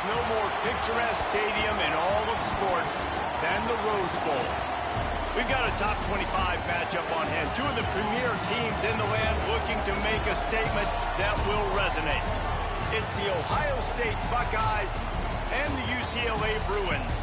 no more picturesque stadium in all of sports than the Rose Bowl. We've got a top 25 matchup on hand. Two of the premier teams in the land looking to make a statement that will resonate. It's the Ohio State Buckeyes and the UCLA Bruins.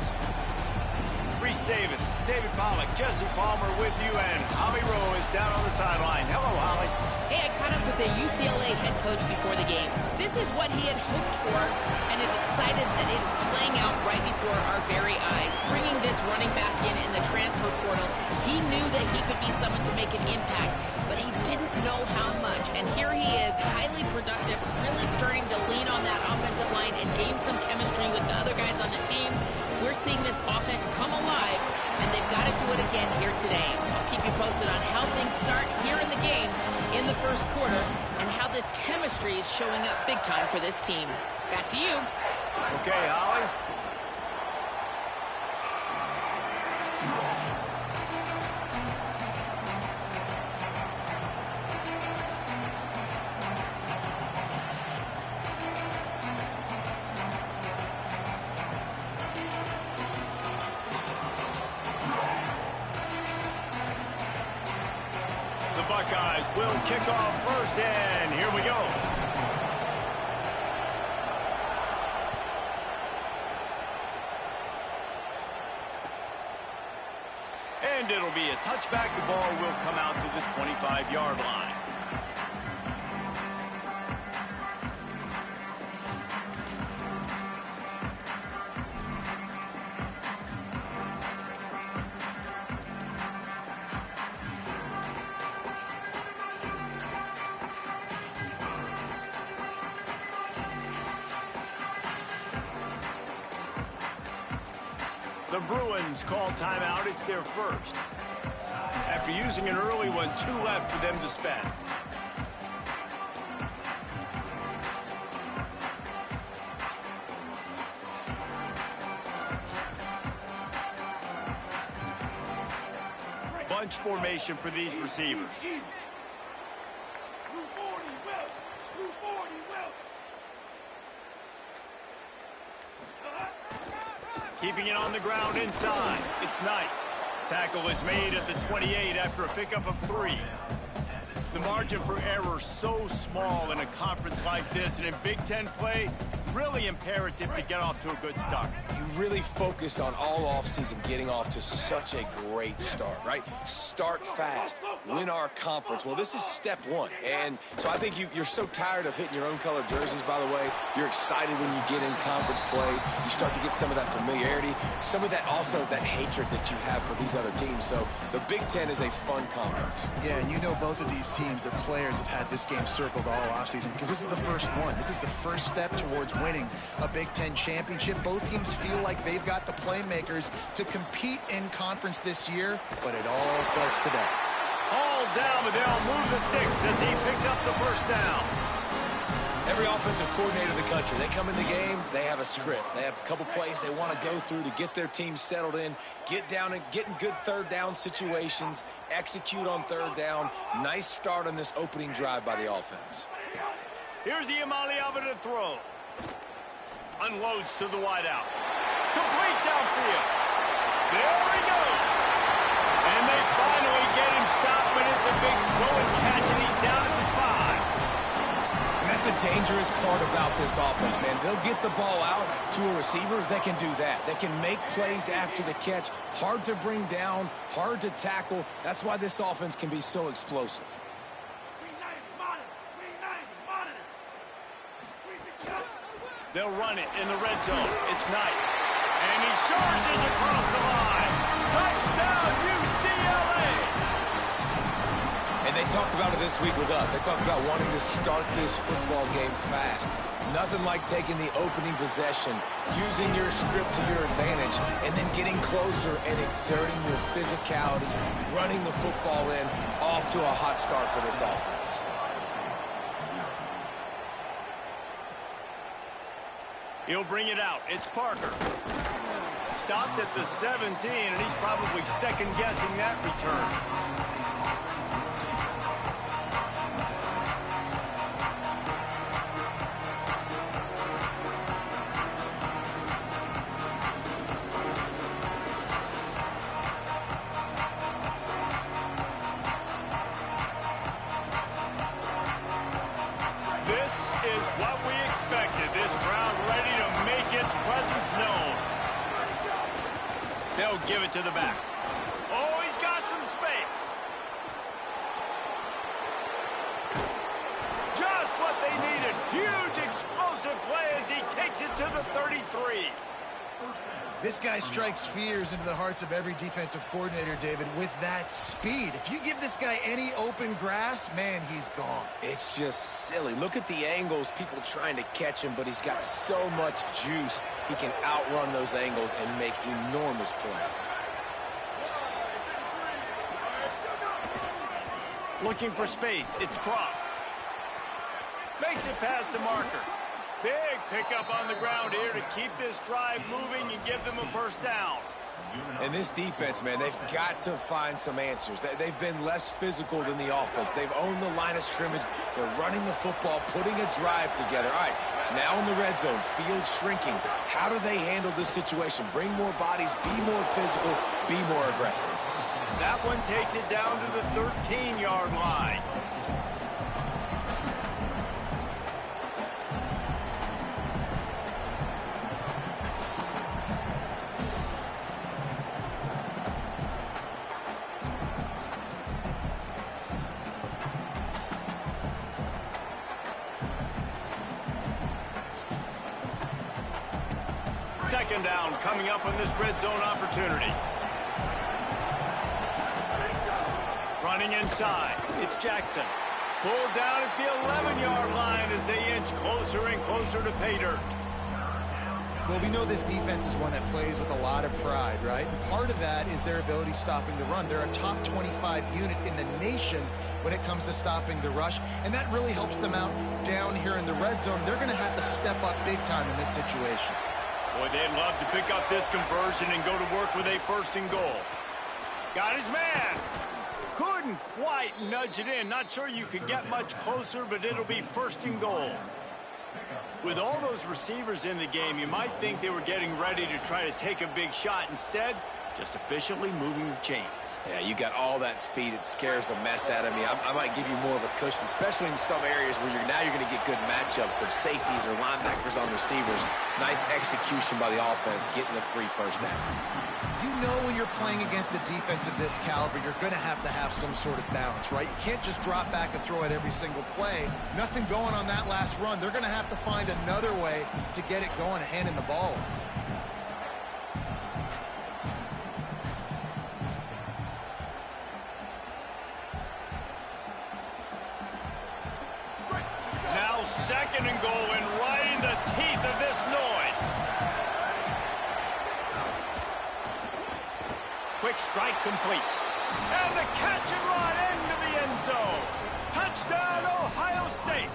Reese Davis, David Pollack, Jesse Palmer with you, and Holly Rowe is down on the sideline. Hello, Holly. Hey, I caught up with the UCLA head coach before the game. This is what he had hoped for and is excited that it is playing out right before our very eyes. Bringing this running back in the transfer portal, he knew that he could be someone to make an impact, but he didn't know how much. And here he is, highly productive, really starting to lean on that offensive line and gain some chemistry with the other guys on the team. We're seeing this offense come alive, and they've got to do it again here today. I'll keep you posted on how things start here in the game in the first quarter and how this chemistry is showing up big time for this team. Back to you. Okay, Holly. Buckeyes will kick off first, and here we go. And it'll be a touchback. The ball will come out to the 25-yard line. The Bruins call timeout. It's their first. After using an early one, 2 left for them to spend. Bunch formation for these receivers. Keeping it on the ground inside. It's Knight. Tackle is made at the 28 after a pickup of 3. The margin for error so small in a conference like this, and in Big Ten play, really imperative to get off to a good start. You really focus on all offseason getting off to such a great start, right? Start fast, win our conference. Well, this is step one. And so I think you're so tired of hitting your own color jerseys, by the way. You're excited when you get in conference plays. You start to get some of that familiarity, some of that also that hatred that you have for these other teams. So the Big Ten is a fun conference. Yeah, and you know both of these teams, their players have had this game circled all offseason because this is the first one. This is the first step towards winning a Big Ten championship. Both teams feel like they've got the playmakers to compete in conference this year, but it all starts today. All down, but they'll move the sticks as he picks up the first down. Every offensive coordinator in the country, they come in the game, they have a script. They have a couple plays they want to go through to get their team settled in, get down and get in good third down situations, execute on third down. Nice start on this opening drive by the offense. Here's Iamaleava to throw. Unloads to the wideout. Complete downfield. There he goes. And they finally get him stopped, but it's a big throw and catch, and he's down at the 5. And that's the dangerous part about this offense, man. They'll get the ball out to a receiver. They can do that. They can make plays after the catch. Hard to bring down, hard to tackle. That's why this offense can be so explosive. They'll run it in the red zone. It's Knight. And he charges across the line. Touchdown, UCLA! And they talked about it this week with us. They talked about wanting to start this football game fast. Nothing like taking the opening possession, using your script to your advantage, and then getting closer and exerting your physicality, running the football in, off to a hot start for this offense. He'll bring it out. It's Parker. Stopped at the 17, and he's probably second-guessing that return. is what we expected. This crowd ready to make its presence known. They'll give it to the back. Oh, he's got some space. Just what they needed. Huge explosive play as he takes it to the 33. This guy strikes fears into the hearts of every defensive coordinator, David, with that speed. If you give this guy any open grass, man, he's gone. It's just silly. Look at the angles, people trying to catch him, but he's got so much juice. He can outrun those angles and make enormous plays. Looking for space. It's cross. Makes it past the marker. Big pickup on the ground here to keep this drive moving and give them a first down. And this defense, man, they've got to find some answers. They've been less physical than the offense. They've owned the line of scrimmage. They're running the football, putting a drive together. All right, now in the red zone, field shrinking. How do they handle this situation? Bring more bodies, be more physical, be more aggressive. That one takes it down to the 13-yard line. Second down coming up on this red zone opportunity. Running inside, it's Jackson. Pulled down at the 11-yard line as they inch closer and closer to pay dirt. Well, we know this defense is one that plays with a lot of pride, right? And part of that is their ability stopping the run. They're a top 25 unit in the nation when it comes to stopping the rush, and that really helps them out down here in the red zone. They're going to have to step up big time in this situation. Boy, they'd love to pick up this conversion and go to work with a first and goal. Got his man. Couldn't quite nudge it in. Not sure you could get much closer, but it'll be first and goal. With all those receivers in the game, you might think they were getting ready to try to take a big shot. Instead, just efficiently moving the chains. Yeah, you got all that speed. It scares the mess out of me. I might give you more of a cushion, especially in some areas where you're going to get good matchups of safeties or linebackers on receivers. Nice execution by the offense, getting the free first down. You know when you're playing against a defense of this caliber, you're going to have some sort of balance, right? You can't just drop back and throw it every single play. Nothing going on that last run. They're going to have to find another way to get it going and handing the ball off. Now second and goal and right in the teeth of this noise. Quick strike complete. And the catch and run into the end zone. Touchdown, Ohio State.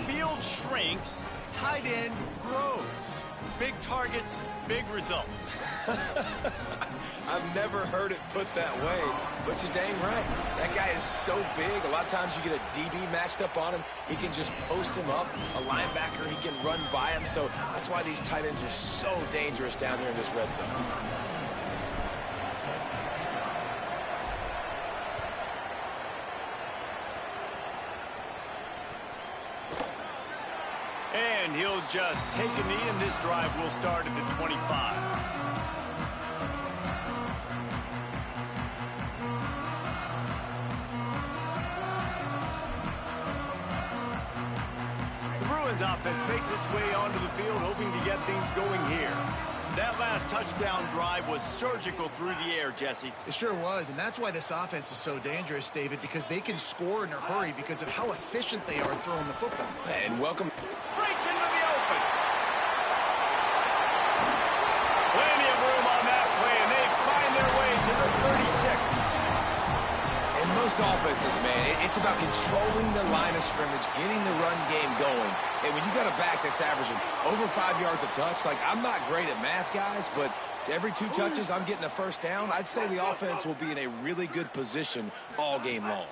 Field shrinks, tight end grows. Big targets, big results. I've never heard it put that way, but you're dang right. That guy is so big. A lot of times you get a DB matched up on him. He can just post him up. A linebacker, he can run by him. So that's why these tight ends are so dangerous down here in this red zone. And he'll just take a knee, and this drive will start at the 25. The Bruins offense makes its way onto the field, hoping to get things going here. That last touchdown drive was surgical through the air, Jesse. It sure was, and that's why this offense is so dangerous, David, because they can score in a hurry because of how efficient they are throwing the football. And welcome. Breaks into the open. Plenty of room on that play, and they find their way to the 36. And most offenses, man, it's about controlling the line of scrimmage, getting the run game going. And when you got a back that's averaging over 5 yards a touch, like, I'm not great at math, guys, but every 2 touches I'm getting a first down, I'd say the offense will be in a really good position all game long.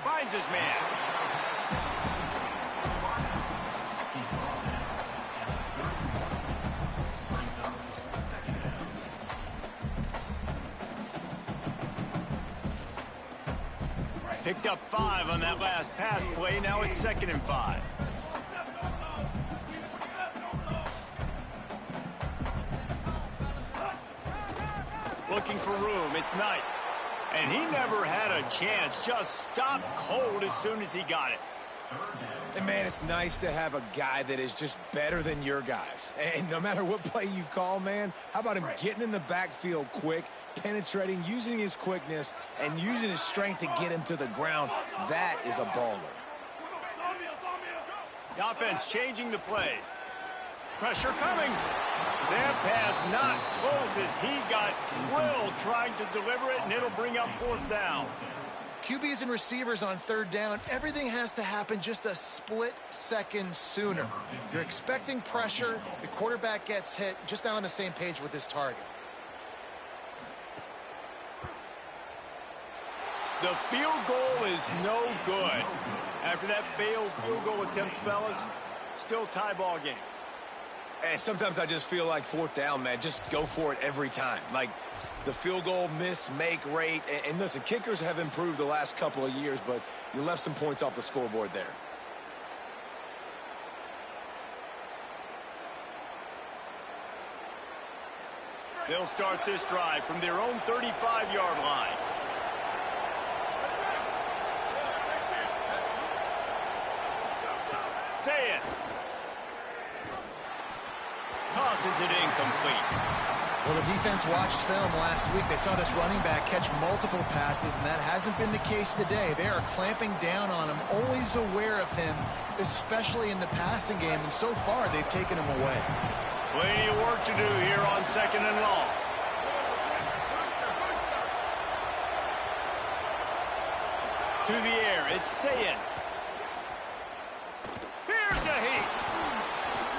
Finds his man. Picked up 5 on that last pass play. Now it's 2nd and 5. Looking for room. It's Knight. And he never had a chance. Just stopped cold as soon as he got it. And, man, it's nice to have a guy that is just better than your guys. And no matter what play you call, man, how about him getting in the backfield quick, penetrating, using his quickness, and using his strength to get him to the ground? That is a baller. The offense changing the play. Pressure coming. That pass not close as he got drilled trying to deliver it, and it'll bring up 4th down. QBs and receivers on 3rd down, everything has to happen just a split second sooner. You're expecting pressure, the quarterback gets hit, just not on the same page with his target. The field goal is no good. After that failed field goal attempt, fellas, still tie ball game. And sometimes I just feel like 4th down, man, just go for it every time. Like, the field goal miss-make rate. And listen, kickers have improved the last couple of years, but you left some points off the scoreboard there. They'll start this drive from their own 35-yard line. Say it. Tosses it incomplete. Well, the defense watched film last week. They saw this running back catch multiple passes, and that hasn't been the case today. They are clamping down on him, always aware of him, especially in the passing game, and so far they've taken him away. Plenty of work to do here on 2nd and long. To the air, it's Sayin. Here's a heat.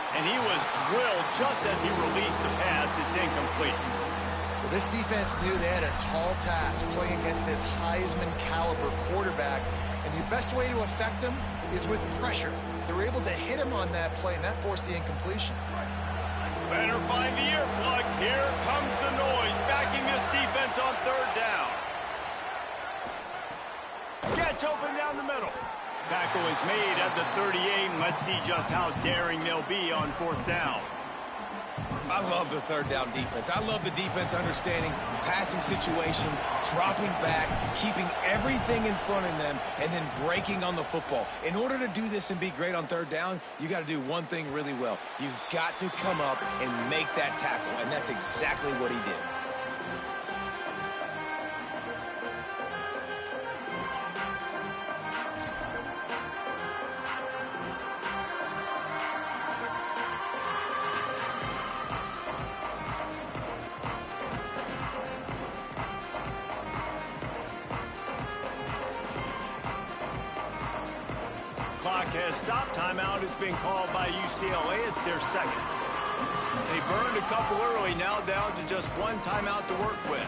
And he was drilled just as he released the pass. It's incomplete. Well, this defense knew they had a tall task playing against this Heisman caliber quarterback, and the best way to affect him is with pressure. They were able to hit him on that play, and that forced the incompletion. Better find the earplugs. Here comes the noise, backing this defense on 3rd down. Gets open down the middle. Tackle is made at the 38, and let's see just how daring they'll be on 4th down. I love the 3rd down defense. I love the defense understanding passing situation, dropping back, keeping everything in front of them, and then breaking on the football. In order to do this and be great on 3rd down, you got to do one thing really well. You've got to come up and make that tackle, and that's exactly what he did. Clock has stopped. Timeout has been called by UCLA. It's their 2nd. They burned a couple early, now down to just 1 timeout to work with.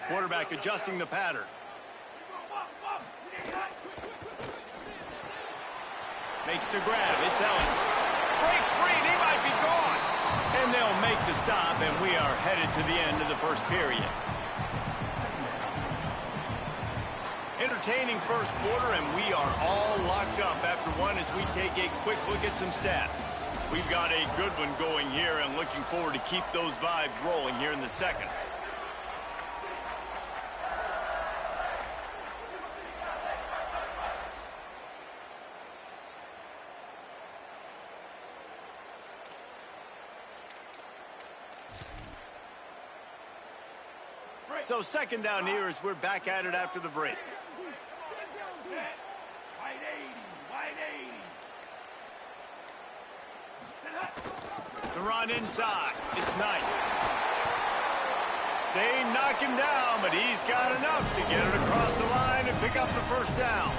Quarterback adjusting the pattern. Makes the grab. It's Ellis. Breaks free, and he might be gone. And they'll make the stop, and we are headed to the end of the 1st period. Entertaining 1st quarter, and we are all locked up after one as we take a quick look at some stats. We've got a good one going here, and looking forward to keep those vibes rolling here in the 2nd. So 2nd down here as we're back at it after the break. The run inside. It's Knight. They knock him down, but he's got enough to get it across the line and pick up the 1st down.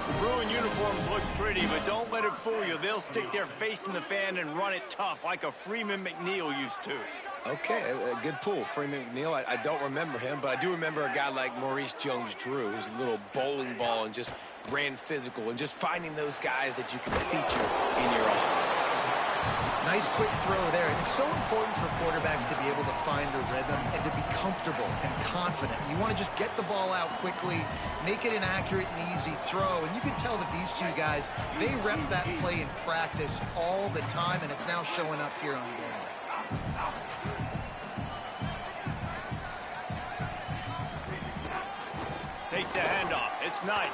The Bruin uniforms look pretty, but don't let it fool you. They'll stick their face in the fan and run it tough like a Freeman McNeil used to. Okay, a good pull. Freeman McNeil, I don't remember him, but I do remember a guy like Maurice Jones-Drew, who's a little bowling ball and just ran physical, and just finding those guys that you can feature in your offense. Nice quick throw there. And it's so important for quarterbacks to be able to find a rhythm and to be comfortable and confident. You want to just get the ball out quickly, make it an accurate and easy throw. And you can tell that these two guys, they rep that play in practice all the time, and it's now showing up here on game. Takes the handoff. It's Knight.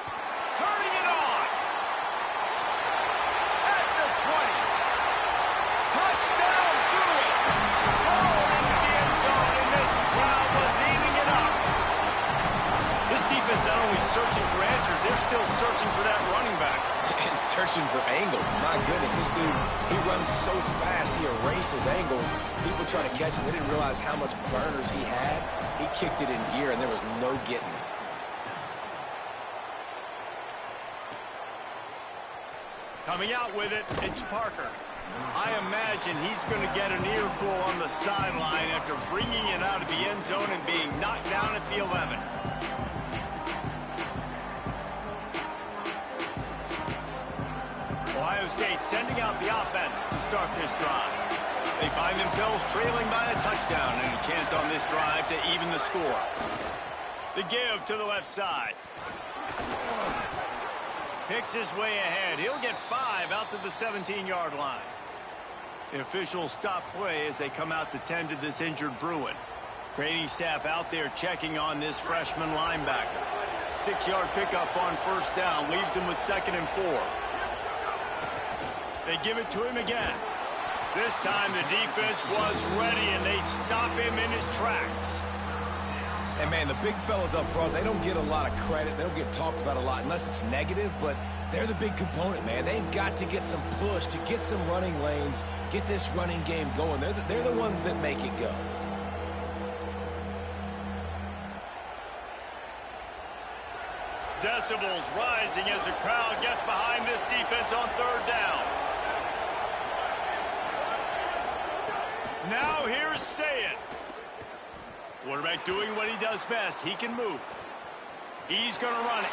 Turning it on. At the 20. Touchdown, Bruin. Oh, into the end zone, and this crowd was eating it up. This defense not only searching for answers, they're still searching for that running back. And searching for angles. My goodness, this dude, he runs so fast, he erases angles. People try to catch him. They didn't realize how much burners he had. He kicked it in gear, and there was no getting it. Coming out with it, it's Parker. I imagine he's going to get an earful on the sideline after bringing it out of the end zone and being knocked down at the 11. Ohio State sending out the offense to start this drive. They find themselves trailing by a touchdown and a chance on this drive to even the score. The give to the left side. Picks his way ahead. He'll get 5 out to the 17-yard line. The officials stop play as they come out to tend to this injured Bruin. Training staff out there checking on this freshman linebacker. 6-yard pickup on first down leaves him with 2nd and 4. They give it to him again. This time the defense was ready and they stop him in his tracks. And, man, the big fellas up front, they don't get a lot of credit. They don't get talked about a lot unless it's negative, but they're the big component, man. They've got to get some push, to get some running lanes, get this running game going. They're the ones that make it go. Decibels rising as the crowd gets behind this defense on 3rd down. Now here's Sayet. Quarterback doing what he does best. He can move. He's going to run it.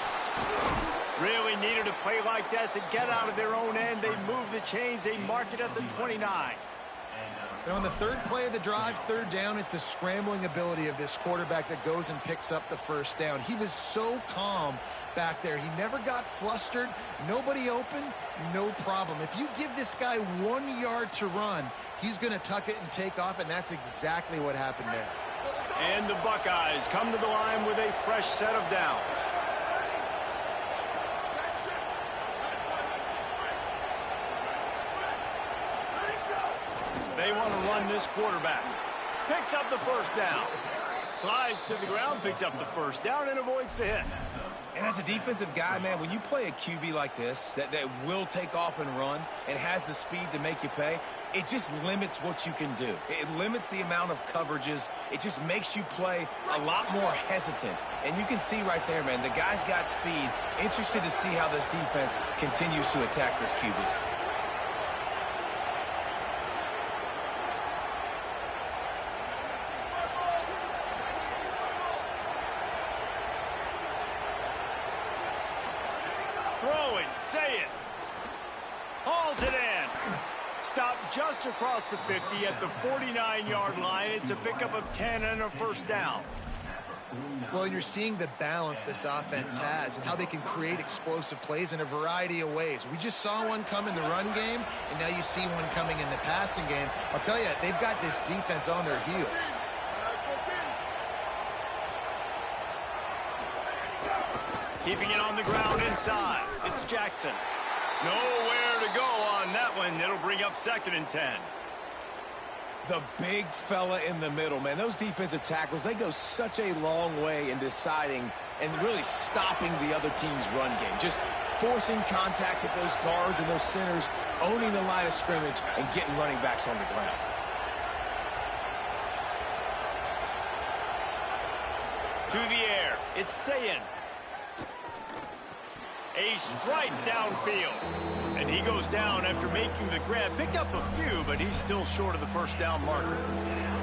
Really needed a play like that to get out of their own end. They move the chains. They mark it at the 29. And on the 3rd play of the drive, 3rd down, it's the scrambling ability of this quarterback that goes and picks up the 1st down. He was so calm back there. He never got flustered. Nobody open, no problem. If you give this guy 1 yard to run, he's going to tuck it and take off, and that's exactly what happened there. And the Buckeyes come to the line with a fresh set of downs. They want to run this quarterback. Picks up the 1st down. Slides to the ground, picks up the 1st down, and avoids the hit. And as a defensive guy, man, when you play a QB like this that will take off and run and has the speed to make you pay, it just limits what you can do. It limits the amount of coverages. It just makes you play a lot more hesitant. And you can see right there, man, the guy's got speed. Interested to see how this defense continues to attack this QB. Throwing, Sayet. Hauls it in. Stopped just across the 50 at the 49-yard line. It's a pickup of 10 and a 1st down. Well, you're seeing the balance this offense has and how they can create explosive plays in a variety of ways. We just saw one come in the run game, and now you see one coming in the passing game. I'll tell you, they've got this defense on their heels. Keeping it on the ground inside. It's Jackson. Nowhere to go on that one. It'll bring up 2nd and 10. The big fella in the middle, man. Those defensive tackles, they go such a long way in deciding and really stopping the other team's run game. Just forcing contact with those guards and those centers, owning the line of scrimmage, and getting running backs on the ground. To the air. It's Sayet. A strike downfield. And he goes down after making the grab. Picked up a few, but he's still short of the 1st down marker.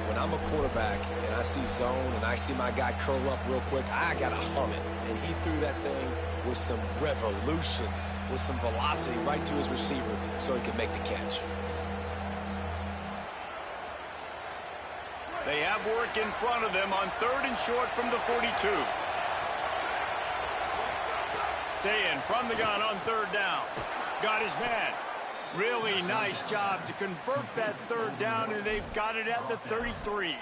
When when I'm a quarterback and I see zone and I see my guy curl up real quick, I got to hum it. And he threw that thing with some revolutions, with some velocity right to his receiver so he could make the catch. They have work in front of them on 3rd and short from the 42. Sayin from the gun on 3rd down. Got his man. Really nice job to convert that 3rd down, and they've got it at the 33.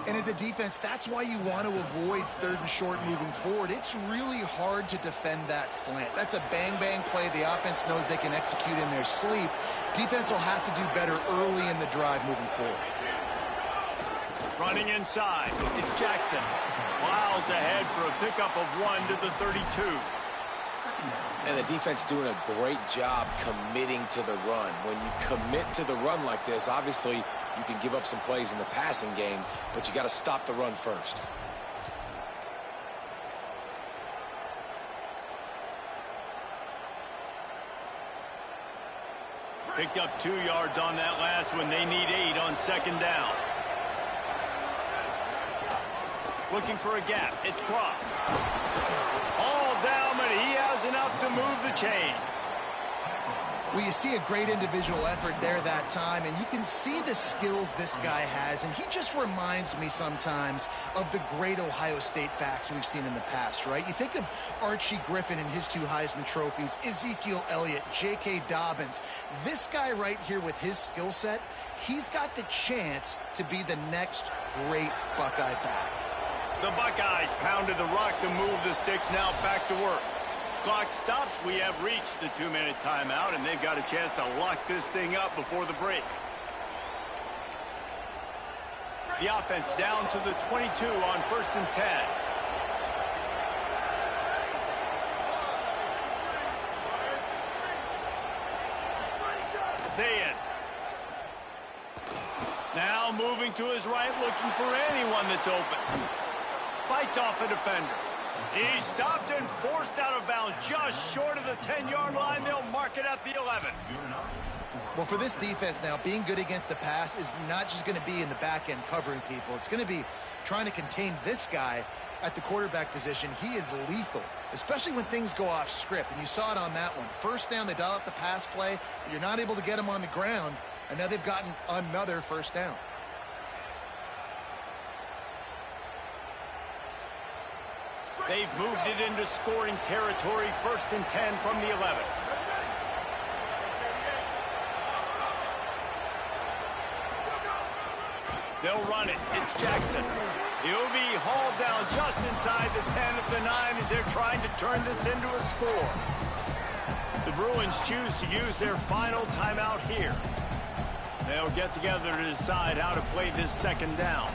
And as a defense, that's why you want to avoid 3rd and short moving forward. It's really hard to defend that slant. That's a bang-bang play. The offense knows they can execute in their sleep. Defense will have to do better early in the drive moving forward. Running inside, it's Jackson. Miles ahead for a pickup of 1 to the 32. And the defense doing a great job committing to the run. When you commit to the run like this, obviously you can give up some plays in the passing game, but you got to stop the run first. Picked up 2 yards on that last one. They need 8 on 2nd down. Looking for a gap. It's Cross. All down, but he has enough to move the chains. Well, you see a great individual effort there that time, and you can see the skills this guy has, and he just reminds me sometimes of the great Ohio State backs we've seen in the past, right? You think of Archie Griffin and his 2 Heisman trophies, Ezekiel Elliott, J.K. Dobbins. This guy right here with his skill set, he's got the chance to be the next great Buckeye back. The Buckeyes pounded the rock to move the sticks. Now back to work. Clock stops. We have reached the 2-minute timeout, and they've got a chance to lock this thing up before the break. The offense down to the 22 on 1st and 10. Zayn. Now moving to his right, looking for anyone that's open. Fights off a defender. He stopped and forced out of bounds just short of the 10-yard line. They'll mark it at the 11. Well, for this defense now, being good against the pass is not just going to be in the back end covering people. It's going to be trying to contain this guy at the quarterback position. He is lethal, especially when things go off script. And you saw it on that one. 1st down, they dial up the pass play, but you're not able to get him on the ground. And now they've gotten another 1st down. They've moved it into scoring territory. 1st and 10 from the 11. They'll run it. It's Jackson. He'll be hauled down just inside the 10 at the 9 as they're trying to turn this into a score. The Bruins choose to use their final timeout here. They'll get together to decide how to play this 2nd down.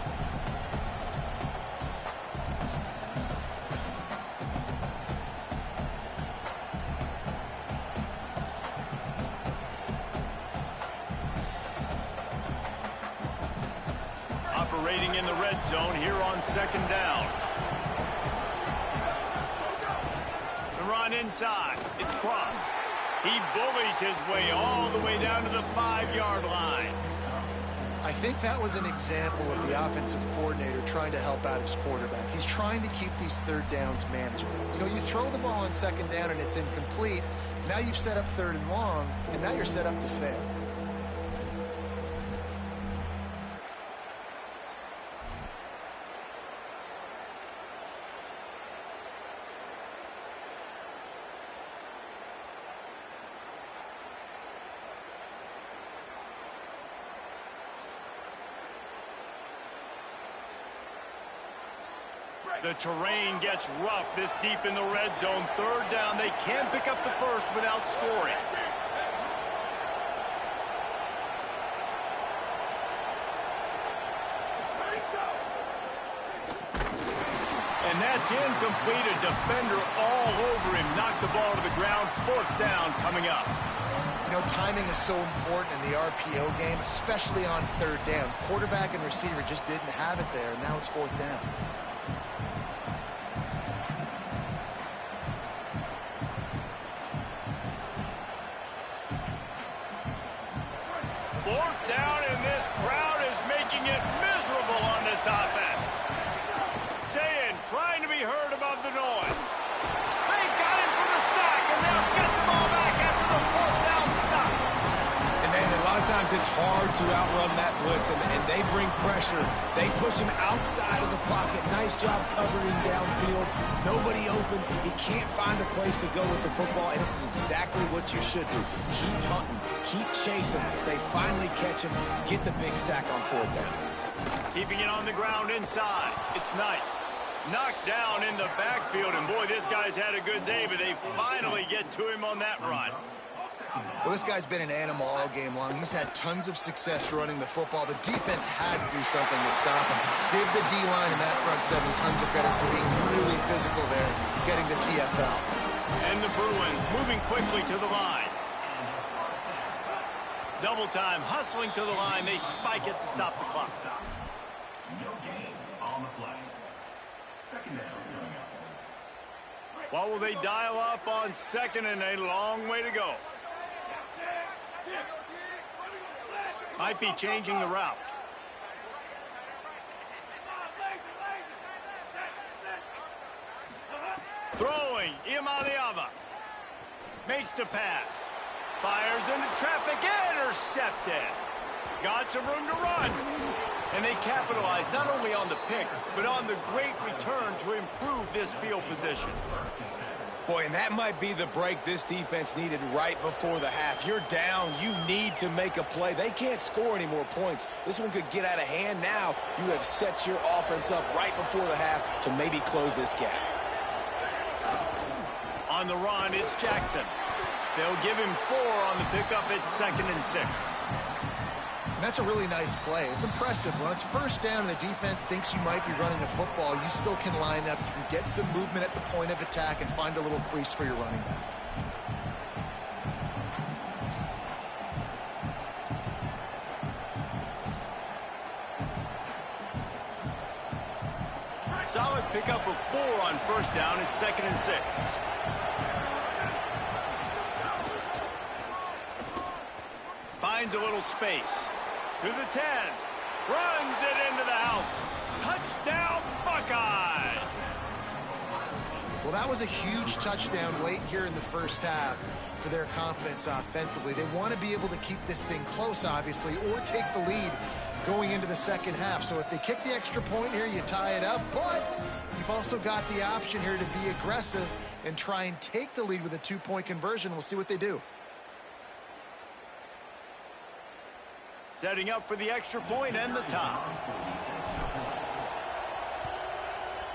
Operating in the red zone here on 2nd down. The run inside. It's Cross. He bullies his way all the way down to the 5-yard line. I think that was an example of the offensive coordinator trying to help out his quarterback. He's trying to keep these 3rd downs manageable. You know, you throw the ball on 2nd down and it's incomplete. Now you've set up 3rd and long, and now you're set up to fail. The terrain gets rough this deep in the red zone. 3rd down. They can't pick up the 1st without scoring. And that's incomplete. A defender all over him. Knocked the ball to the ground. 4th down coming up. You know, timing is so important in the RPO game, especially on 3rd down. Quarterback and receiver just didn't have it there. Now it's 4th down. Fourth down, and this crowd is making it defense, it's hard to outrun that blitz, and they bring pressure. They push him outside of the pocket. Nice job covering downfield. Nobody open. He can't find a place to go with the football, and this is exactly what you should do. Keep hunting. Keep chasing. They finally catch him. Get the big sack on 4th down. Keeping it on the ground inside. It's Knight. Knocked down in the backfield, and boy, this guy's had a good day, but they finally get to him on that run. Well, this guy's been an animal all game long. He's had tons of success running the football. The defense had to do something to stop him. Give the D-line and that front 7 tons of credit for being really physical there, getting the TFL. And the Bruins moving quickly to the line. Double time, hustling to the line. They spike it to stop the clock. No gain on the play. Second down coming up. What will they dial up on 2nd and a long way to go? Might be changing the route. Throwing, Imaliava. Makes the pass. Fires into traffic, intercepted. Got some room to run. And they capitalize not only on the pick, but on the great return to improve this field position. Boy, and that might be the break this defense needed right before the half. You're down. You need to make a play. They can't score any more points. This one could get out of hand now. You have set your offense up right before the half to maybe close this gap. On the run, it's Jackson. They'll give him 4 on the pickup at 2nd and 6. And that's a really nice play. It's impressive. When it's 1st down and the defense thinks you might be running the football, you still can line up. You can get some movement at the point of attack and find a little crease for your running back. Solid pickup of 4 on 1st down at 2nd and 6. Finds a little space. To the 10. Runs it into the house. Touchdown, Buckeyes! Well, that was a huge touchdown late here in the 1st half for their confidence offensively. They want to be able to keep this thing close, obviously, or take the lead going into the 2nd half. So if they kick the extra point here, you tie it up. But you've also got the option here to be aggressive and try and take the lead with a 2-point conversion. We'll see what they do. Setting up for the extra point and the top.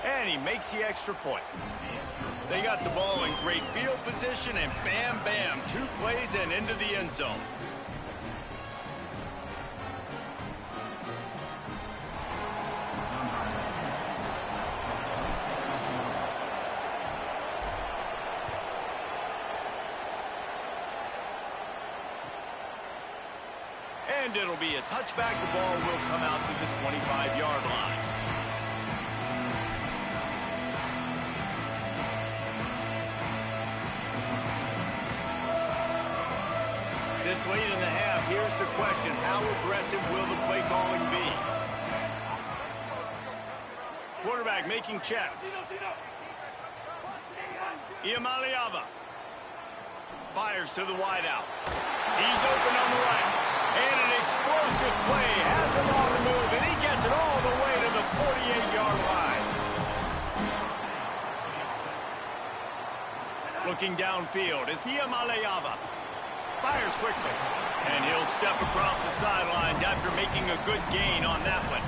And he makes the extra point. They got the ball in great field position, and bam, bam, 2 plays and into the end zone. And it'll be a touchback. The ball will come out to the 25-yard line. This late in the half, here's the question. How aggressive will the play calling be? Quarterback making checks. Imaliava fires to the wideout. He's open on the right. And an explosive play has him on the move, and he gets it all the way to the 48-yard line. Looking downfield is Imaliava. Fires quickly, and he'll step across the sidelines after making a good gain on that one.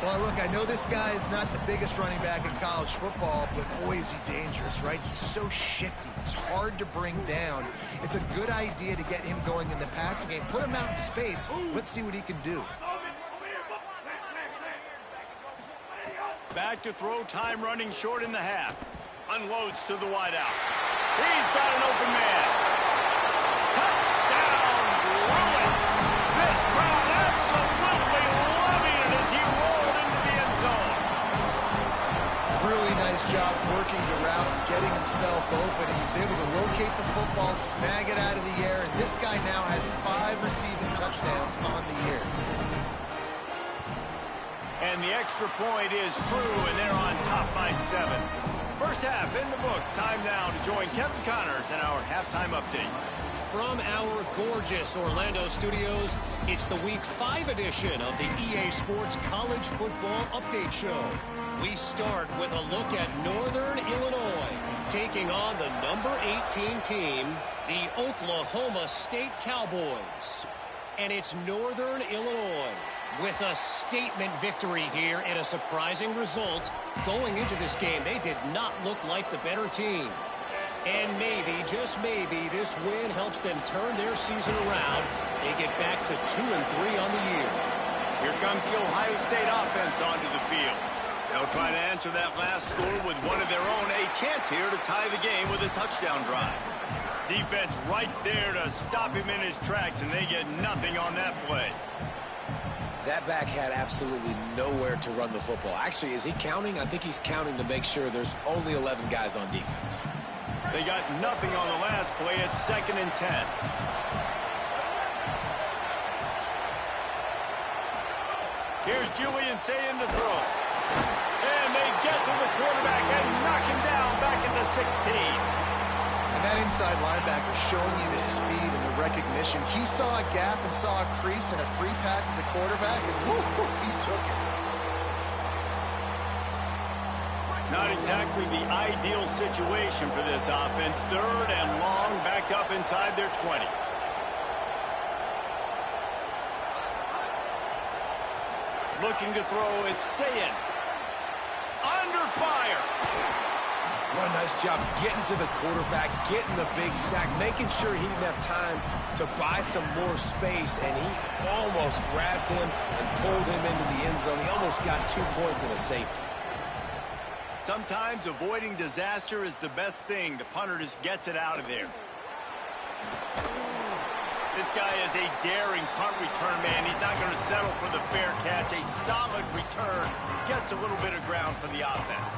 Well, look, I know this guy is not the biggest running back in college football, but boy, is he dangerous, right? He's so shifty. He's hard to bring down. It's a good idea to get him going in the passing game. Put him out in space. Let's see what he can do. Back to throw, time running short in the half. Unloads to the wideout. He's got an open man. Touchdown, Bruins! This crowd absolutely loving it as he rolled into the end zone. Really nice job working the route, getting himself open. He was able to locate the football, snag it out of the air, and this guy now has 5 receiving touchdowns on the year. And the extra point is true, and they're on top by 7. First half in the books. Time now to join Kevin Connors in our halftime update. From our gorgeous Orlando studios, it's the Week 5 edition of the EA Sports College Football Update Show. We start with a look at Northern Illinois, taking on the number 18 team, the Oklahoma State Cowboys. And it's Northern Illinois with a statement victory here and a surprising result. Going into this game, they did not look like the better team. And maybe, just maybe, this win helps them turn their season around. They get back to 2-3 on the year. Here comes the Ohio State offense onto the field. They'll try to answer that last score with one of their own. A chance here to tie the game with a touchdown drive. Defense right there to stop him in his tracks, and they get nothing on that play. That back had absolutely nowhere to run the football. Actually, is he counting? I think he's counting to make sure there's only 11 guys on defense. They got nothing on the last play. It's 2nd and 10. Here's Julian saying to throw. And they get to the quarterback and knock him down back into 16. And that inside linebacker showing you the speed and the recognition. He saw a gap and saw a crease and a free path to the quarterback, and woo, he took it. Not exactly the ideal situation for this offense. 3rd and long, backed up inside their 20. Looking to throw, it's Sayin. Under fire. What a nice job getting to the quarterback, getting the big sack, making sure he didn't have time to buy some more space, and he almost grabbed him and pulled him into the end zone. He almost got 2 points and a safety. Sometimes avoiding disaster is the best thing. The punter just gets it out of there. This guy is a daring punt return man. He's not going to settle for the fair catch. A solid return. Gets a little bit of ground for the offense.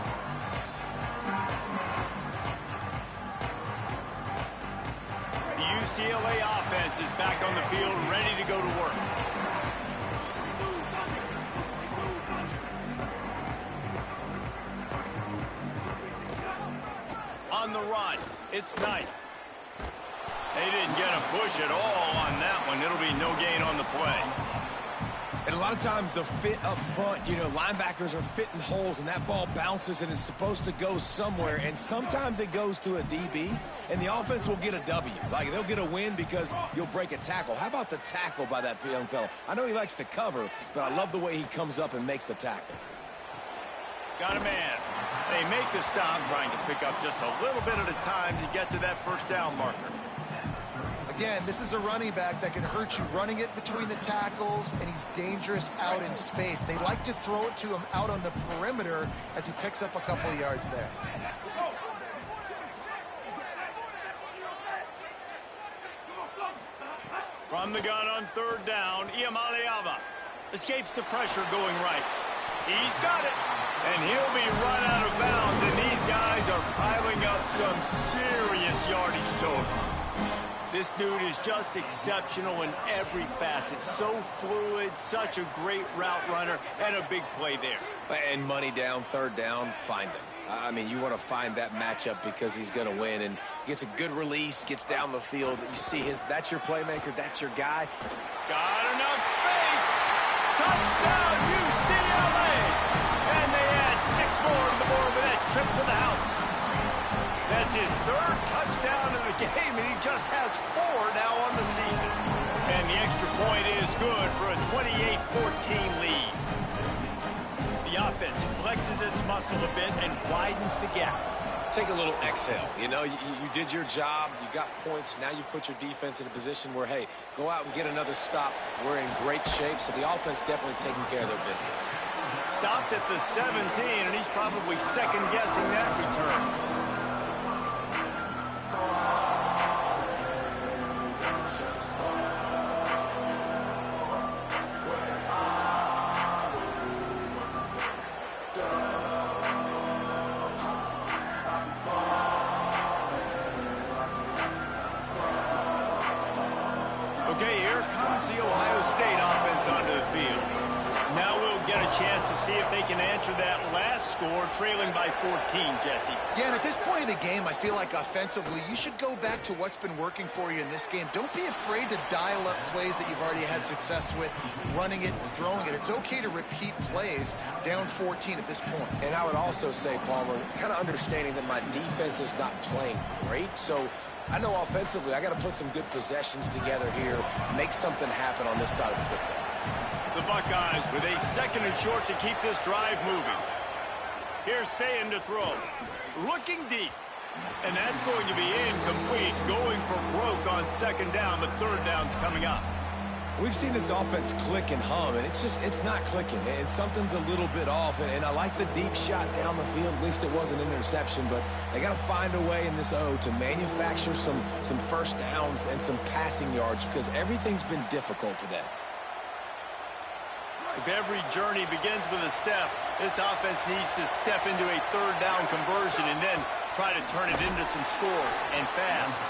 The UCLA offense is back on the field, ready to go to work. On the run, it's Knight. They didn't get a push at all on that one. It'll be no gain on the play. And a lot of times the fit up front, you know, linebackers are fitting holes, and that ball bounces and it's supposed to go somewhere, and sometimes it goes to a DB, and the offense will get a W. Like, they'll get a win because you'll break a tackle. How about the tackle by that young fellow? I know he likes to cover, but I love the way he comes up and makes the tackle. Got a man. They make the stop, trying to pick up just a little bit at a time to get to that first down marker. Again, this is a running back that can hurt you running it between the tackles, and he's dangerous out in space. They like to throw it to him out on the perimeter as he picks up a couple of yards there. From the gun on 3rd down, Iamaleava escapes the pressure going right. He's got it, and he'll be run out of bounds, and these guys are piling up some serious yardage total. This dude is just exceptional in every facet. So fluid, such a great route runner, and a big play there. And money down, 3rd down, find him. I mean, you want to find that matchup because he's going to win, and gets a good release, gets down the field. You see that's your playmaker, that's your guy. Got enough space. Touchdown, UCLA. And they add 6 more to the board with that trip to the house. That's his 3rd touchdown of the game, and he just has 4 now on the season. And the extra point is good for a 28-14 lead. The offense flexes its muscle a bit and widens the gap. Take a little exhale. You know, you did your job. You got points. Now you put your defense in a position where, hey, go out and get another stop. We're in great shape, so the offense definitely taking care of their business. Stopped at the 17, and he's probably second-guessing that return. Okay, here comes the Ohio State offense onto the field. Now we'll get get a chance to see if they can answer that last score, trailing by 14, Jesse. Yeah, and at this point in the game, I feel like offensively, you should go back to what's been working for you in this game. Don't be afraid to dial up plays that you've already had success with, running it and throwing it. It's okay to repeat plays down 14 at this point. And I would also say, Palmer, kind of understanding that my defense is not playing great, so I know offensively I got to put some good possessions together here, make something happen on this side of the football. The Buckeyes with a 2nd and short to keep this drive moving. Here's Sayin to throw. Looking deep. And that's going to be incomplete. Going for broke on 2nd down, but 3rd down's coming up. We've seen this offense click and hum, and it's not clicking. And something's a little bit off, and I like the deep shot down the field. At least it was an interception, but they got to find a way in this O to manufacture some first downs and some passing yards because everything's been difficult today. If every journey begins with a step, this offense needs to step into a 3rd down conversion and then try to turn it into some scores, and fast.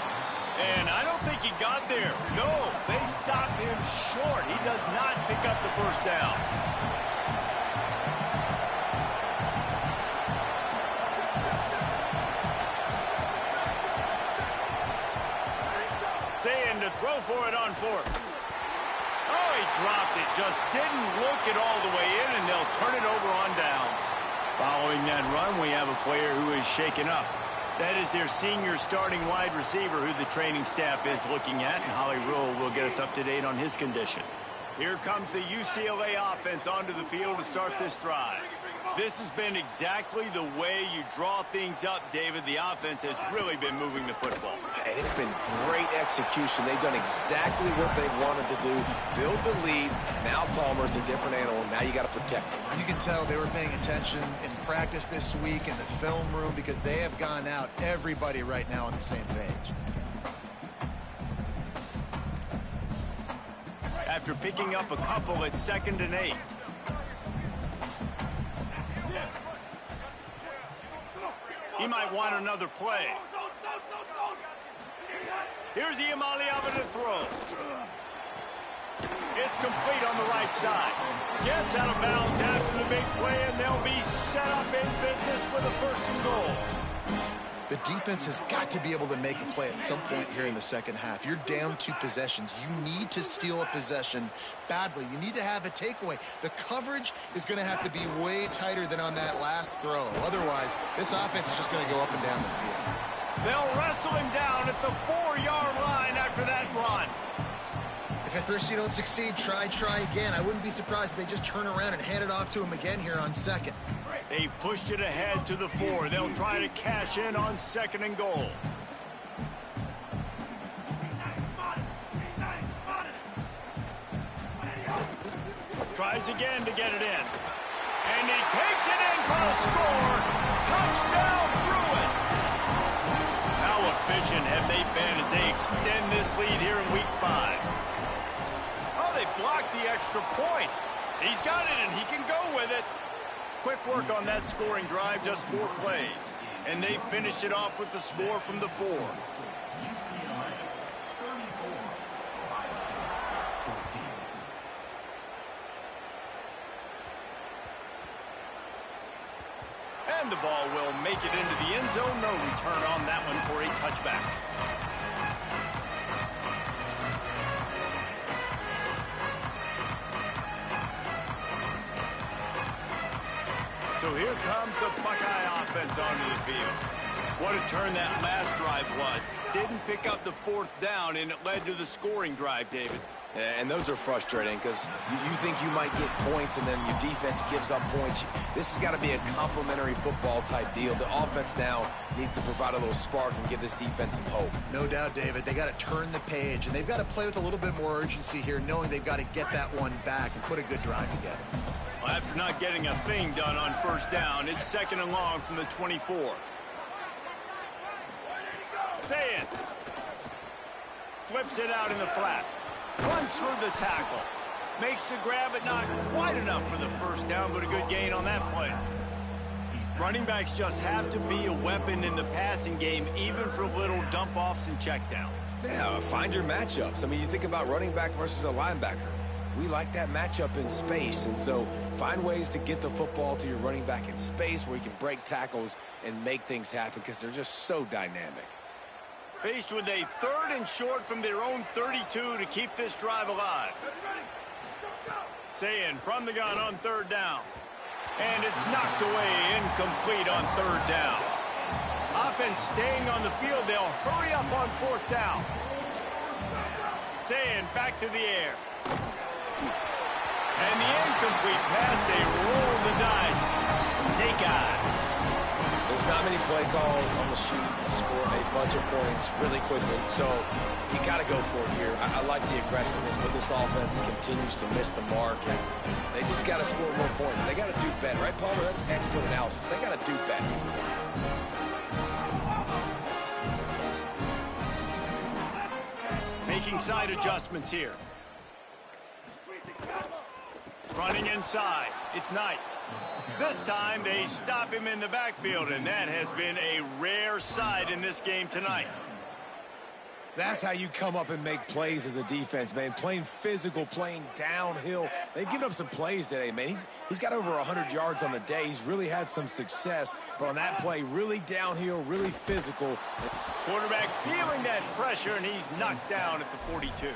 And I don't think he got there. No, they stopped him short. He does not pick up the 1st down. Sayin to throw for it on 4th. Oh, he dropped it. Just didn't look it all the way in, and they'll turn it over on downs. Following that run, we have a player who is shaken up. That is their senior starting wide receiver who the training staff is looking at, and Holly Rule will get us up to date on his condition. Here comes the UCLA offense onto the field to start this drive. This has been exactly the way you draw things up, David. The offense has really been moving the football. And it's been great execution. They've done exactly what they've wanted to do. Build the lead. Now Palmer's a different animal. Now you got to protect him. You can tell they were paying attention in practice this week in the film room because they have gone out, everybody right now on the same page. After picking up a couple at 2nd and 8. He might want another play. Here's Iamaleava to throw. It's complete on the right side. Gets out of bounds after the big play, and they'll be set up in business with a 1st and goal. The defense has got to be able to make a play at some point here in the 2nd half. You're down 2 possessions. You need to steal a possession badly. You need to have a takeaway. The coverage is going to have to be way tighter than on that last throw. Otherwise, this offense is just going to go up and down the field. They'll wrestle him down at the 4-yard line after that run. If at first you don't succeed, try again. I wouldn't be surprised if they just turn around and hand it off to him again here on 2nd. They've pushed it ahead to the 4. They'll try to cash in on 2nd and goal. Tries again to get it in. And he takes it in for a score. Touchdown, Bruins! How efficient have they been as they extend this lead here in Week 5? Oh, they blocked the extra point. He's got it, and he can go with it. Quick work on that scoring drive, just 4 plays. And they finished it off with the score from the 4. And the ball will make it into the end zone. No return on that one for a touchback. So here comes the Buckeye offense onto the field. What a turn that last drive was. Didn't pick up the 4th down, and it led to the scoring drive, David. And those are frustrating because you think you might get points and then your defense gives up points. This has got to be a complementary football type deal. The offense now needs to provide a little spark and give this defense some hope. No doubt, David. They got to turn the page, and they've got to play with a little bit more urgency here, knowing they've got to get that one back and put a good drive together. Well, after not getting a thing done on 1st down, it's 2nd and long from the 24. Sayin flips it out in the flat. Runs through the tackle. Makes the grab, but not quite enough for the 1st down, but a good gain on that play. Running backs just have to be a weapon in the passing game, even for little dump-offs and checkdowns. Yeah, find your matchups. I mean, you think about running back versus a linebacker. we like that matchup in space. And so find ways to get the football to your running back in space where you can break tackles and make things happen because they're just so dynamic. Faced with a 3rd and short from their own 32 to keep this drive alive. Saying from the gun on 3rd down. And it's knocked away, incomplete on 3rd down. Offense staying on the field. They'll hurry up on 4th down. Saying back to the air. And the incomplete pass, they roll the dice. Snake eyes. There's not many play calls on the sheet to score a bunch of points really quickly, so you got to go for it here. I like the aggressiveness, but this offense continues to miss the mark, and they just got to score more points. They got to do better, right, Palmer? That's expert analysis. They got to do better. Making side adjustments here. Running inside. It's Knight. This time they stop him in the backfield, and that has been a rare sight in this game tonight. That's how you come up and make plays as a defense, man. Playing physical, playing downhill. They've given up some plays today, man. He's got over 100 yards on the day. He's really had some success. But on that play, really downhill, really physical. Quarterback feeling that pressure, and he's knocked down at the 42.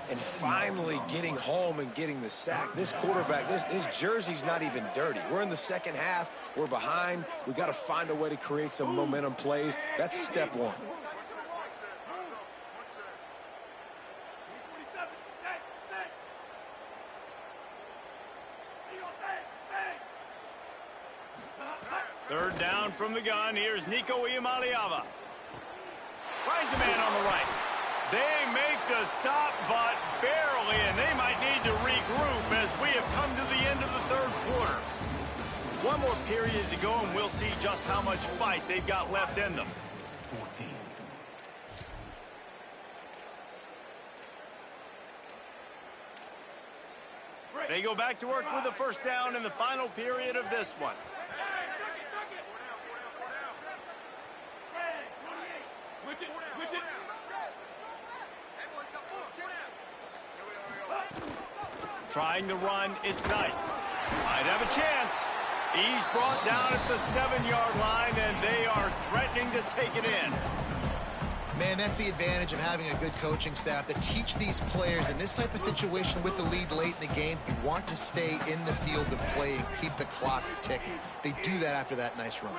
And finally getting home and getting the sack. This quarterback, his jersey's not even dirty. We're in the second half. We're behind. We've got to find a way to create some momentum plays. That's step one. Third down from the gun. Here's Nico Iamaleava. Finds a man on the right. They make the stop, but barely, and they might need to regroup as we have come to the end of the 3rd quarter. One more period to go, and we'll see just how much fight they've got left in them. 14. They go back to work with the 1st down in the final period of this one. Trying to run, it's Knight. Might have a chance. He's brought down at the 7-yard line, and they are threatening to take it in. Man, that's the advantage of having a good coaching staff that teach these players in this type of situation with the lead late in the game. You want to stay in the field of play and keep the clock ticking. They do that after that nice run.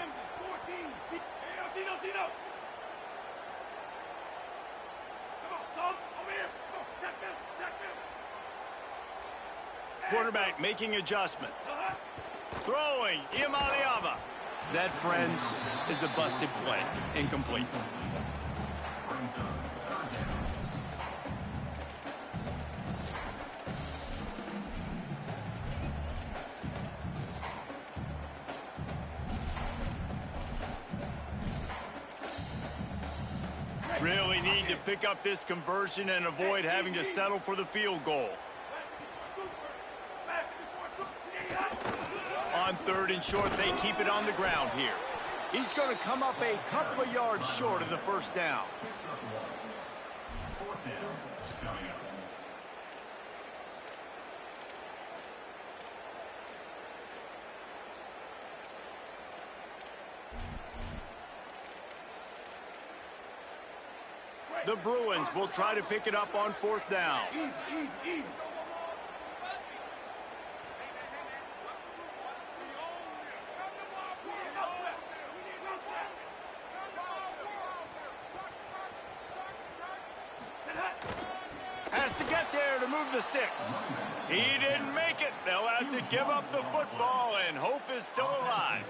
Quarterback making adjustments. Throwing, Iamaleava. That, friends, is a busted play. Incomplete. Really need to pick up this conversion and avoid having to settle for the field goal. On 3rd and short, they keep it on the ground here. He's going to come up a couple of yards short of the 1st down. 4th down coming up. The Bruins will try to pick it up on 4th down. Easy. Has to get there to move the sticks. He didn't make it. They'll have to give up the football, and hope is still alive.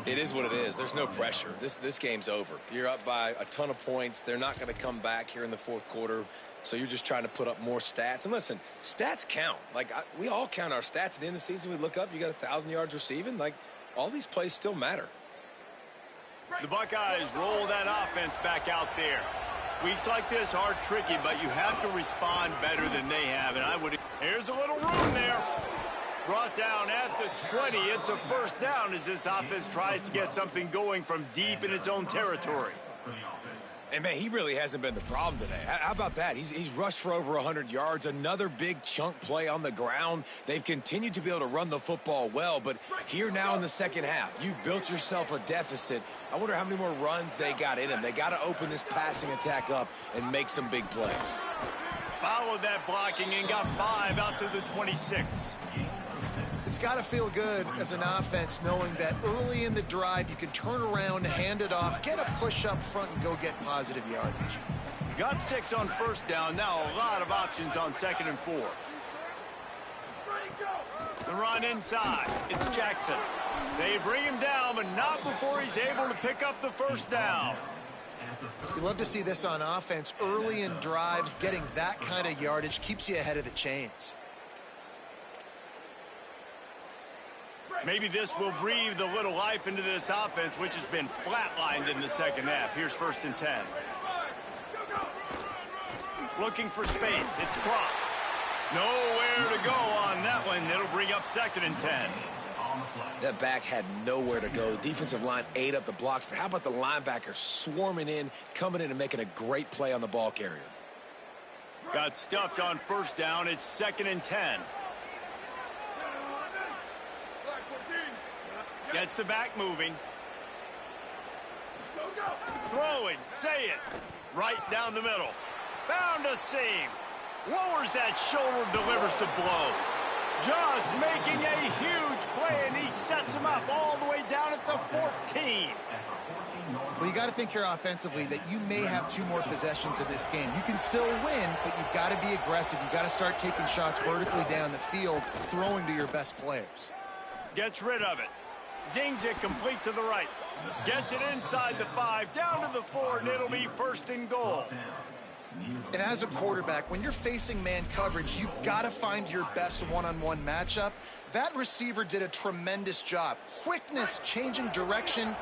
It is what it is. There's no pressure. This game's over. You're up by a ton of points. They're not going to come back here in the 4th quarter, so you're just trying to put up more stats. And listen, stats count. Like, we all count our stats. At the end of the season, we look up, you got 1,000 yards receiving. Like, all these plays still matter. The Buckeyes roll that offense back out there. Weeks like this are tricky, but you have to respond better than they have. And here's a little room there. Brought down at the 20. It's a 1st down as this offense tries to get something going from deep in its own territory. And, man, he really hasn't been the problem today. How about that? He's rushed for over 100 yards, another big chunk play on the ground. They've continued to be able to run the football well, but here now in the second half, you've built yourself a deficit. I wonder how many more runs they got in him. They got to open this passing attack up and make some big plays. Followed that blocking and got 5 out to the 26. It's got to feel good as an offense knowing that early in the drive you can turn around, hand it off, get a push up front, and go get positive yardage. Got 6 on first down. Now a lot of options on 2nd and 4. The run inside. It's Jackson. They bring him down, but not before he's able to pick up the first down. You love to see this on offense. Early in drives, getting that kind of yardage keeps you ahead of the chains. Maybe this will breathe a little life into this offense, which has been flatlined in the second half. Here's 1st and 10. Looking for space. It's Cross. Nowhere to go on that one. It'll bring up 2nd and 10. That back had nowhere to go. The defensive line ate up the blocks, but how about the linebacker swarming in, coming in and making a great play on the ball carrier? Got stuffed on first down. It's 2nd and 10. Gets the back moving. Throwing. Say it. Right down the middle. Found a seam. Lowers that shoulder, delivers the blow. Just making a huge play, and he sets him up all the way down at the 14. Well, you got to think here offensively that you may have 2 more possessions in this game. You can still win, but you've got to be aggressive. You've got to start taking shots vertically down the field, throwing to your best players. Gets rid of it. Zings it complete to the right. Gets it inside the 5, down to the 4, and it'll be 1st and goal. And as a quarterback, when you're facing man coverage, you've got to find your best one-on-one matchup. That receiver did a tremendous job. Quickness, changing direction,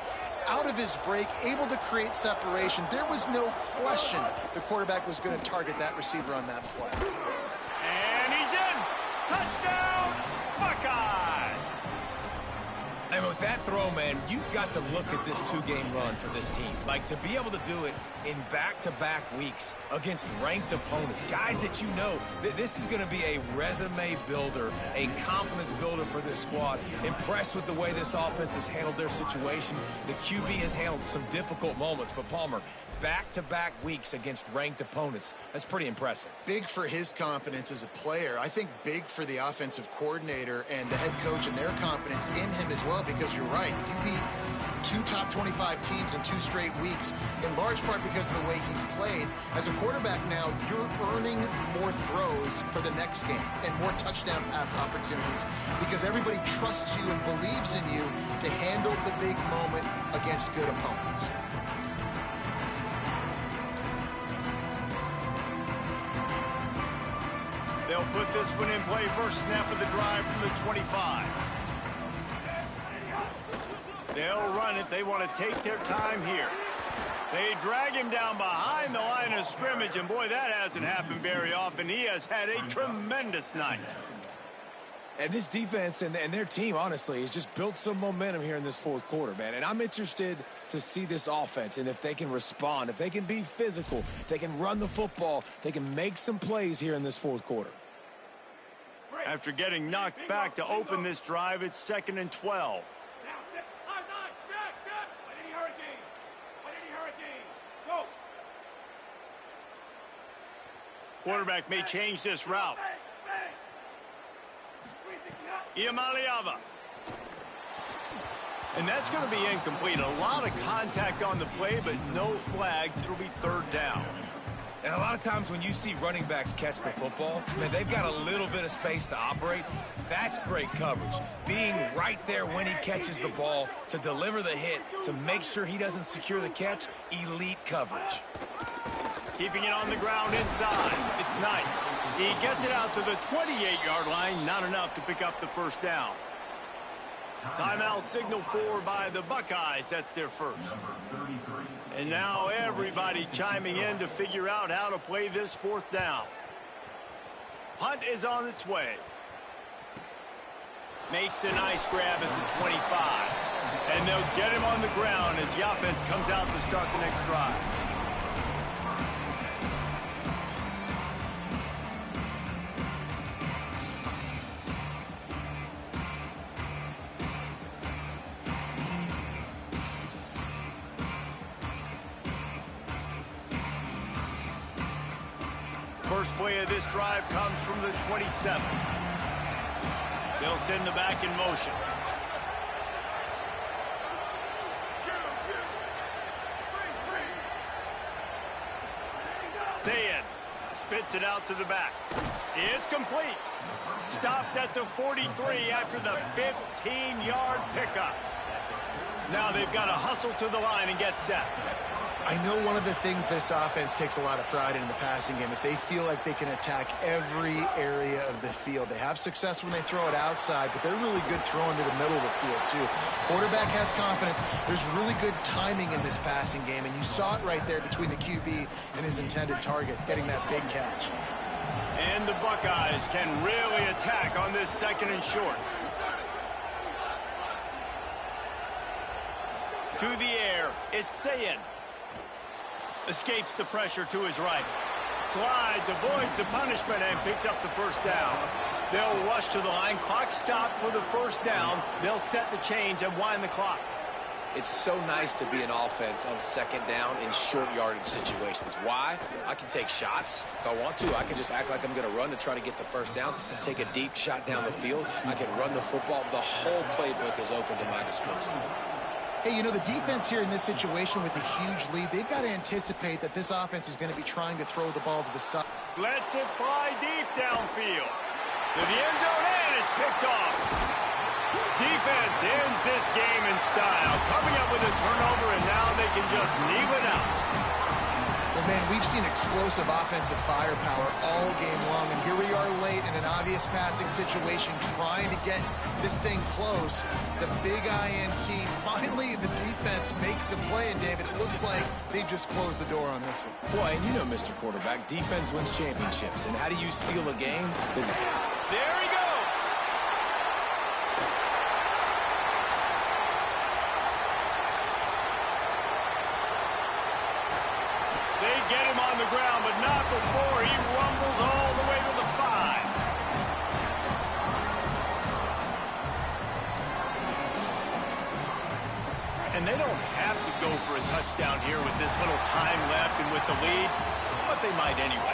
out of his break, able to create separation. There was no question the quarterback was going to target that receiver on that play. And he's in. Touchdown, Buckeye. And with that throw, man, you've got to look at this 2-game run for this team. Like, to be able to do it in back-to-back weeks against ranked opponents, guys that you know, this is going to be a resume builder, a confidence builder for this squad. Impressed with the way this offense has handled their situation. The QB has handled some difficult moments, but Palmer, back-to-back weeks against ranked opponents. That's pretty impressive. Big for his confidence as a player. I think big for the offensive coordinator and the head coach and their confidence in him as well, because you're right. You beat 2 top 25 teams in 2 straight weeks, in large part because of the way he's played. As a quarterback now, you're earning more throws for the next game and more touchdown pass opportunities because everybody trusts you and believes in you to handle the big moment against good opponents. They'll put this one in play. First snap of the drive from the 25. They'll run it. They want to take their time here. They drag him down behind the line of scrimmage, and boy, that hasn't happened very often. He has had a tremendous night. And this defense and their team, honestly, has just built some momentum here in this 4th quarter, man. And I'm interested to see this offense and if they can respond, if they can be physical, if they can run the football, they can make some plays here in this 4th quarter. After getting knocked back to open this drive, it's 2nd and 12. Quarterback may change this route. Iamaleava. And that's going to be incomplete. A lot of contact on the play, but no flags. It'll be 3rd down. And a lot of times when you see running backs catch the football, man, they've got a little bit of space to operate. That's great coverage. Being right there when he catches the ball to deliver the hit, to make sure he doesn't secure the catch, elite coverage. Keeping it on the ground inside. It's Knight. He gets it out to the 28-yard line. Not enough to pick up the first down. Timeout signal for by the Buckeyes. That's their first. And now everybody chiming in to figure out how to play this 4th down. Punt is on its way. Makes a nice grab at the 25. And they'll get him on the ground as the offense comes out to start the next drive. First play of this drive comes from the 27. They'll send the back in motion. Zayn spits it out to the back. It's complete. Stopped at the 43 after the 15-yard pickup. Now they've got to hustle to the line and get set. I know one of the things this offense takes a lot of pride in the passing game is they feel like they can attack every area of the field. They have success when they throw it outside, but they're really good throwing to the middle of the field, too. Quarterback has confidence. There's really good timing in this passing game, and you saw it right there between the QB and his intended target, getting that big catch. And the Buckeyes can really attack on this second and short. To the air, it's Zayn. Escapes the pressure to his right. Slides, avoids the punishment, and picks up the first down. They'll rush to the line. Clock stopped for the first down. They'll set the chains and wind the clock. It's so nice to be an offense on second down in short yardage situations. Why? I can take shots. If I want to, I can just act like I'm going to run to try to get the first down, take a deep shot down the field. I can run the football. The whole playbook is open to my disposal. Hey, you know, the defense here in this situation with a huge lead, they've got to anticipate that this offense is going to be trying to throw the ball to the side. Lets it fly deep downfield. To the end zone, and it's picked off. Defense ends this game in style, coming up with a turnover, and now they can just kneel it out. Well, man, we've seen explosive offensive firepower all game long, and here we are late in an obvious passing situation trying to get this thing close. The big INT, finally the defense makes a play, and David, it looks like they've just closed the door on this one. Boy, and you know, Mr. Quarterback, defense wins championships. And how do you seal a game? There he goes. They get him on the ground, but not before he rumbles all the way to the 5. And they don't have to go for a touchdown here with this little time left and with the lead, but they might anyway.